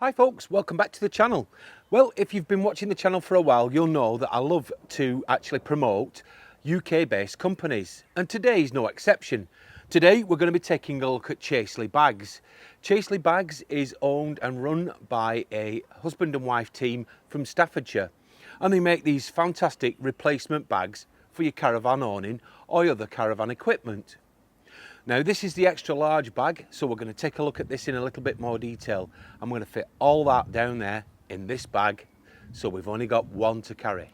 Hi folks, welcome back to the channel. Well, if you've been watching the channel for a while, you'll know that I love to actually promote UK-based companies, and today is no exception. Today we're going to be taking a look at Chaseley Bags. Chaseley Bags is owned and run by a husband and wife team from Staffordshire, and they make these fantastic replacement bags for your caravan awning or other caravan equipment. Now this is the extra large bag, so we're going to take a look at this in a little bit more detail. I'm going to fit all that down there in this bag, so we've only got one to carry.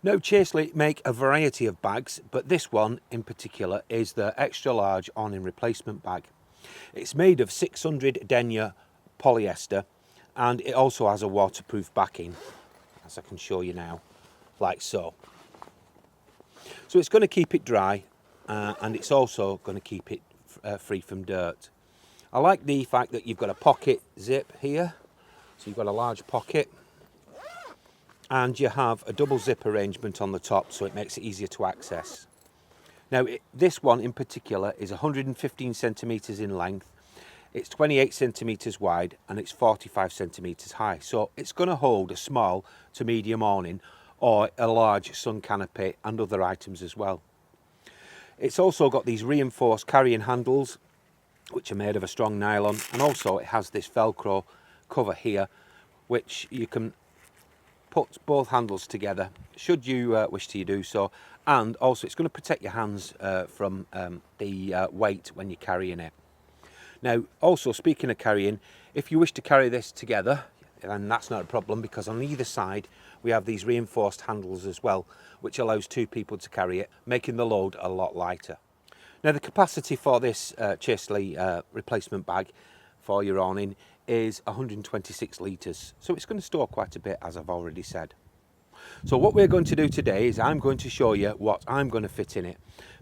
Now Chaseley make a variety of bags, but this one in particular is the extra large awning replacement bag. It's made of 600 denier polyester, and it also has a waterproof backing, as I can show you now, like so. So it's going to keep it dry. And it's also going to keep it free from dirt. I like the fact that you've got a pocket zip here, so you've got a large pocket, and you have a double zip arrangement on the top, so it makes it easier to access. Now this one in particular is 115 centimeters in length, it's 28 centimeters wide, and it's 45 centimeters high, so it's going to hold a small to medium awning or a large sun canopy and other items as well. It's also got these reinforced carrying handles, which are made of a strong nylon, and also it has this Velcro cover here, which you can put both handles together should you wish to do so, and also it's going to protect your hands from the weight when you're carrying it. Now also, speaking of carrying, if you wish to carry this together, then that's not a problem, because on either side we have these reinforced handles as well, which allows two people to carry it, making the load a lot lighter. Now the capacity for this Chaseley replacement bag for your awning is 126 litres, so it's going to store quite a bit, as I've already said. So what we're going to do today is I'm going to show you what I'm going to fit in it,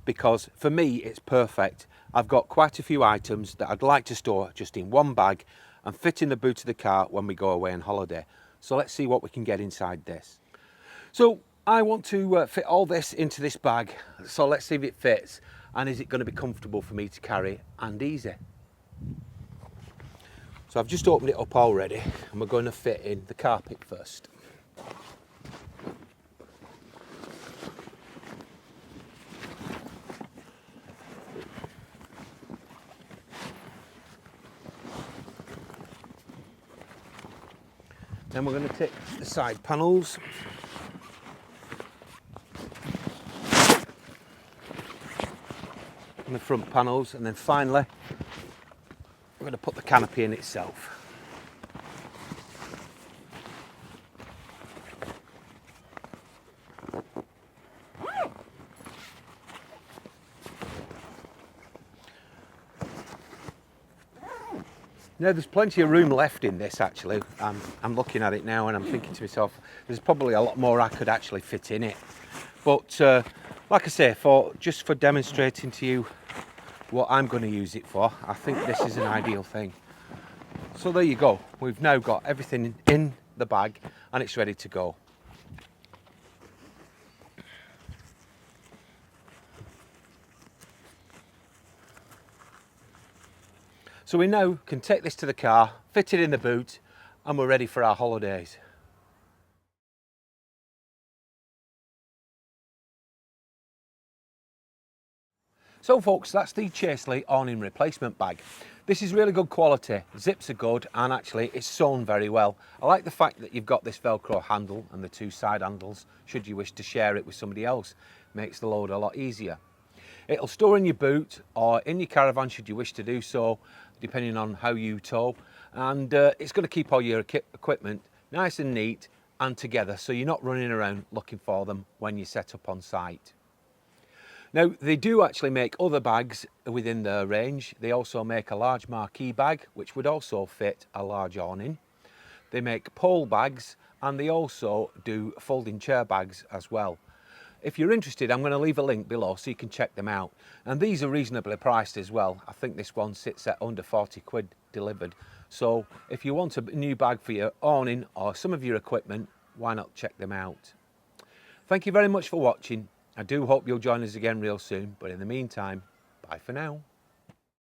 because for me it's perfect. I've got quite a few items that I'd like to store just in one bag and fit in the boot of the car when we go away on holiday. So let's see what we can get inside this. So I want to fit all this into this bag, so let's see if it fits, and is it going to be comfortable for me to carry and easy. So I've just opened it up already, and we're going to fit in the carpet first. Then we're going to take the side panels, and the front panels, and then finally we're going to put the canopy in itself. Now there's plenty of room left in this actually. I'm looking at it now and I'm thinking to myself, there's probably a lot more I could actually fit in it. But like I say, just for demonstrating to you what I'm going to use it for, I think this is an ideal thing. So there you go, we've now got everything in the bag and it's ready to go. So we now can take this to the car, fit it in the boot, and we're ready for our holidays. So folks, that's the Chaseley awning replacement bag. This is really good quality, zips are good, and actually it's sewn very well. I like the fact that you've got this Velcro handle and the two side handles, should you wish to share it with somebody else. Makes the load a lot easier. It'll store in your boot or in your caravan should you wish to do so, depending on how you tow, and it's going to keep all your equipment nice and neat and together, so you're not running around looking for them when you set up on site. Now they do actually make other bags within their range. They also make a large marquee bag which would also fit a large awning. They make pole bags, and they also do folding chair bags as well. If you're interested, I'm going to leave a link below so you can check them out. And these are reasonably priced as well. I think this one sits at under 40 quid delivered. So if you want a new bag for your awning or some of your equipment, why not check them out? Thank you very much for watching. I do hope you'll join us again real soon. But in the meantime, bye for now.